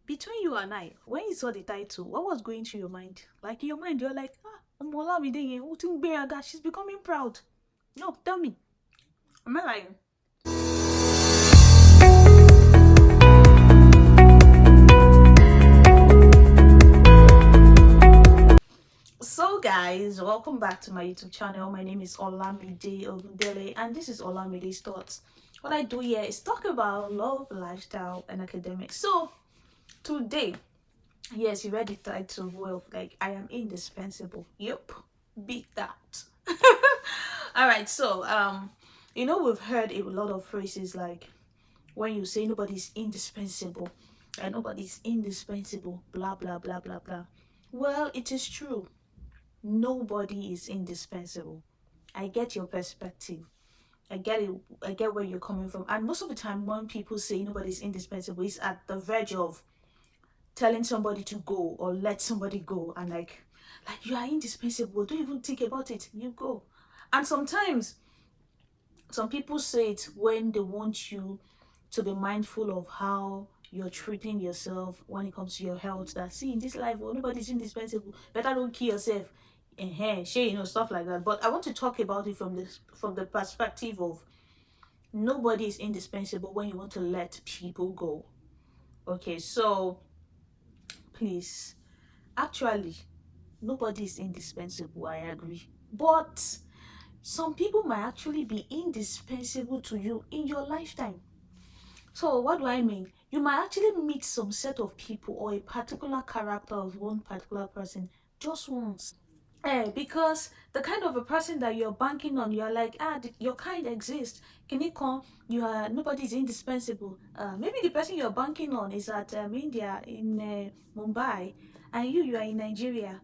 Between you and I, when you saw the title, what was going through your mind? Like in your mind, you're like, she's becoming proud. No, tell me. Am I lying? So guys, welcome back to my YouTube channel. My name is Olamide Ogundele and this is Olamide's Thoughts. What I do here is talk about love, lifestyle and academics. So today, yes, you read the title well, like I am indispensable. Yep, beat that. All right, so we've heard a lot of phrases like when you say nobody's indispensable, and nobody's indispensable, blah blah blah blah blah. Well, it is true. Nobody is indispensable. I get your perspective. I get it. I get where you're coming from. And most of the time, when people say nobody's indispensable, it's at the verge of telling somebody to go or let somebody go, and like you are indispensable. Don't even think about it. You go. And sometimes some people say it when they want you to be mindful of how you're treating yourself when it comes to your health. That see in this life, nobody's indispensable. Better don't kill yourself. Stuff like that. But I want to talk about it from the perspective of nobody is indispensable when you want to let people go. Okay, so please, actually, nobody is indispensable. I agree, but some people might actually be indispensable to you in your lifetime. So what do I mean? You might actually meet some set of people or a particular character of one particular person just once. Because the kind of a person that you're banking on, you're like, your kind exists. Can it come? You are nobody's indispensable. Maybe the person you're banking on is at India in Mumbai, and you are in Nigeria,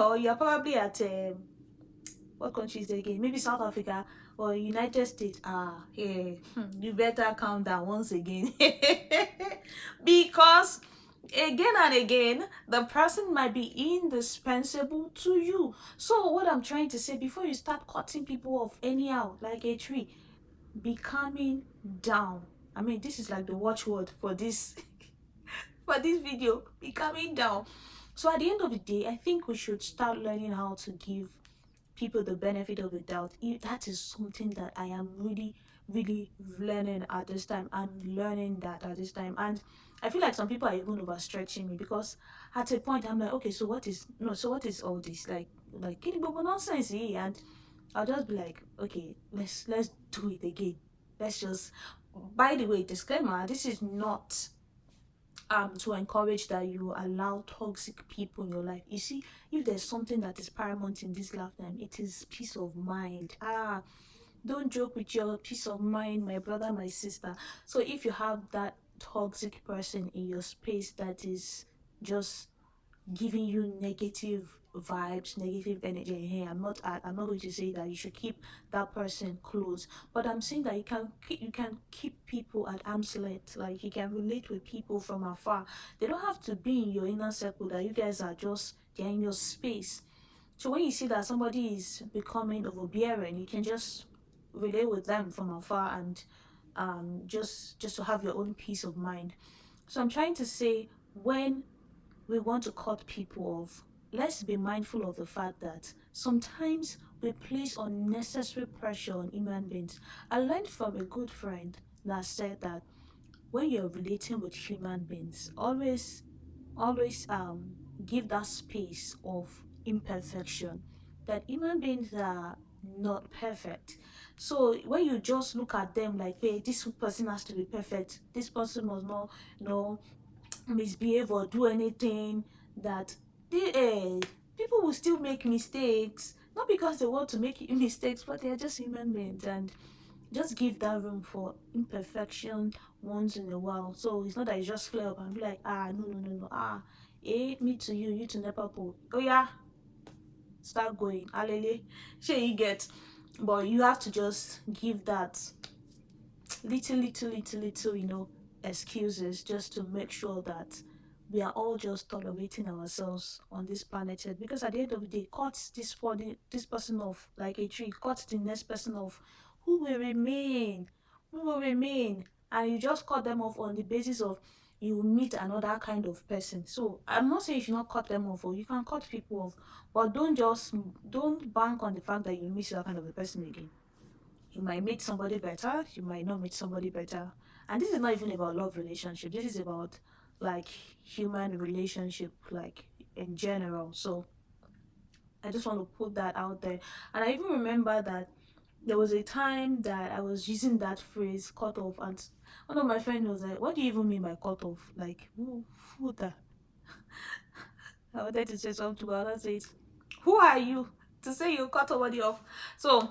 or you're probably at what countries again? Maybe South Africa or United States. Hey, you better calm down once again. Because again and again, the person might be indispensable to you. So what I'm trying to say, before you start cutting people off anyhow, like a tree, be calming down. I mean, this is like the watchword for this for this video. Be calming down. So at the end of the day, I think we should start learning how to give people the benefit of the doubt. That is something that I am really, really learning at this time. I'm learning that at this time. And I feel like some people are even overstretching me, because at a point I'm like, okay, so what is no, so what is all this? Like kidding but nonsense here. And I'll just be like, okay, let's do it again. Let's just, by the way, disclaimer, this is not to encourage that you allow toxic people in your life. You see, if there's something that is paramount in this lifetime, it is peace of mind. Don't joke with your peace of mind, my brother, my sister. So if you have that toxic person in your space that is just giving you negative vibes, negative energy, hey, I'm not going to say that you should keep that person close, but I'm saying that you can keep people at arm's length. Like you can relate with people from afar. They don't have to be in your inner circle, that you guys are just, they're in your space. So when you see that somebody is becoming overbearing, you can just relate with them from afar, and just to have your own peace of mind. So I'm trying to say, when we want to cut people off, let's be mindful of the fact that sometimes we place unnecessary pressure on human beings. I learned from a good friend that said that when you're relating with human beings, always give that space of imperfection. That human beings are not perfect. So when you just look at them like, hey, this person has to be perfect, this person must not know misbehave or do anything, that people will still make mistakes, not because they want to make mistakes, but they're just human beings. And just give that room for imperfection once in a while. So it's not that you just flare up and be like, no no no no, me to you, you to Nepapo, oh yeah, start going alele. Sure, you get. But you have to just give that little excuses, just to make sure that we are all just tolerating ourselves on this planet Earth. Because at the end of the day, cut this person off like a tree, cut the next person off, who will remain? And you just cut them off on the basis of you will meet another kind of person. So I'm not saying you should not cut them off, or you can cut people off, but don't bank on the fact that you meet that kind of a person again. You might meet somebody better, you might not meet somebody better. And this is not even about love relationship. This is about like human relationship, like in general. So I just want to put that out there. And I even remember that there was a time that I was using that phrase cut off, and one of my friends was like, "What do you even mean by cut off? Like who that?" I wanted to say something, but I said, "Who are you to say you cut somebody off?" So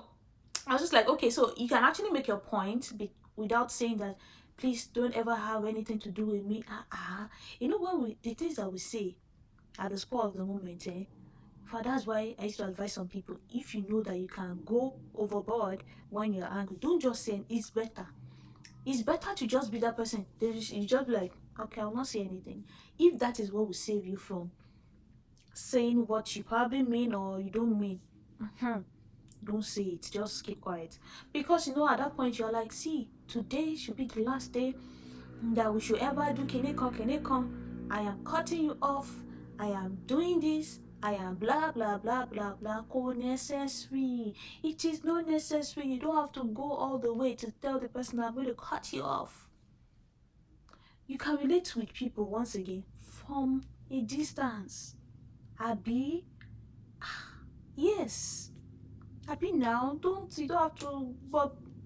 I was just like, okay, so you can actually make your point without saying that, please don't ever have anything to do with me. You know, the things that we say at the spur of the moment, eh? For that's why I used to advise some people, if you know that you can go overboard when you're angry, don't just say it's better. It's better to just be that person. You just be like, okay, I'll not say anything. If that is what will save you from saying what you probably mean or you don't mean, don't say it, just keep quiet. Because you know, at that point, you're like, see, today should be the last day that we should ever do Kineko. I am cutting you off. I am doing this. I am blah blah blah blah blah. Necessary. It is not necessary. You don't have to go all the way to tell the person I'm going to cut you off. You can relate with people once again from a distance. Abi, yes. Abi now, you don't have to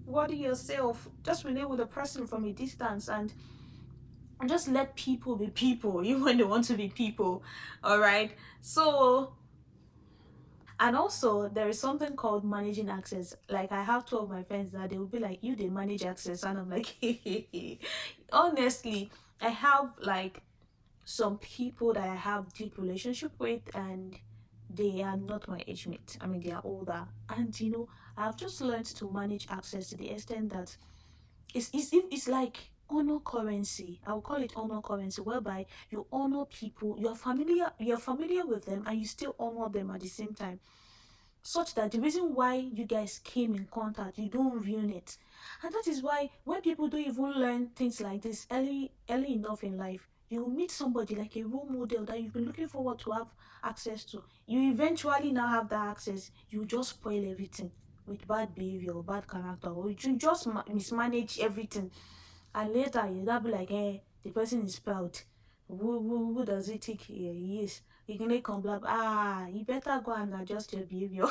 worry yourself. Just relate with a person from a distance and just let people be people, even when they want to be people. All right. So, and also there is something called managing access. Like I have two of my friends that they will be like, "You they manage access," and I'm like, honestly, I have like some people that I have deep relationship with, and they are not my age mate. I mean, they are older, and you know, I've just learned to manage access to the extent that it's like honor currency. I'll call it honor currency, whereby you honor people, you're familiar with them, and you still honor them at the same time, such that the reason why you guys came in contact, you don't ruin it. And that is why when people don't even learn things like this early enough in life, you meet somebody like a role model that you've been looking forward to have access to. You eventually now have that access, you just spoil everything with bad behavior or bad character, or you just mismanage everything, and later you will be like, the person is proud. Who does it think he is? You can come blah, you better go and adjust your behavior.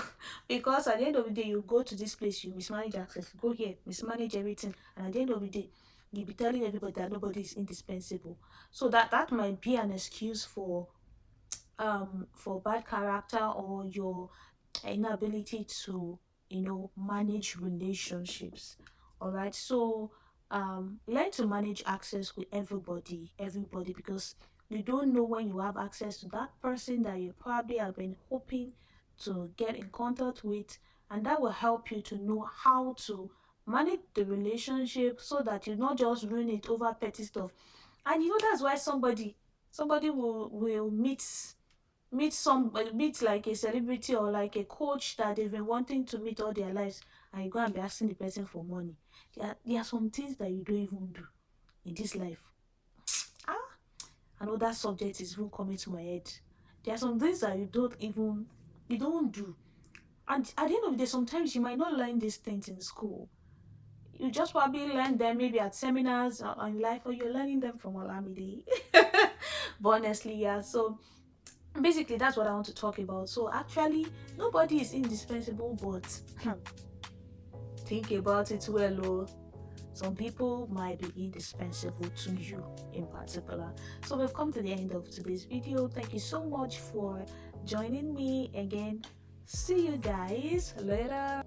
Because at the end of the day, you go to this place, you mismanage access, go here, mismanage everything, and at the end of the day, you'll be telling everybody that nobody is indispensable. So that might be an excuse for bad character or your inability to manage relationships. All right, so learn to manage access with everybody, because you don't know when you have access to that person that you probably have been hoping to get in contact with, and that will help you to know how to manage the relationship so that you not just ruin it over petty stuff. And you know, that's why somebody will meet like a celebrity or like a coach that they've been wanting to meet all their lives, and you go and be asking the person for money. There are some things that you don't even do in this life. ah I know that subject is even coming to my head. There are some things that you don't do, and at the end of the day, sometimes you might not learn these things in school. You just probably learn them maybe at seminars or on life, or you're learning them from Olamide. But honestly, yeah, so basically that's what I want to talk about. So actually, nobody is indispensable, but think about it well. Oh, some people might be indispensable to you in particular. So we've come to the end of today's video. Thank you so much for joining me again. See you guys later.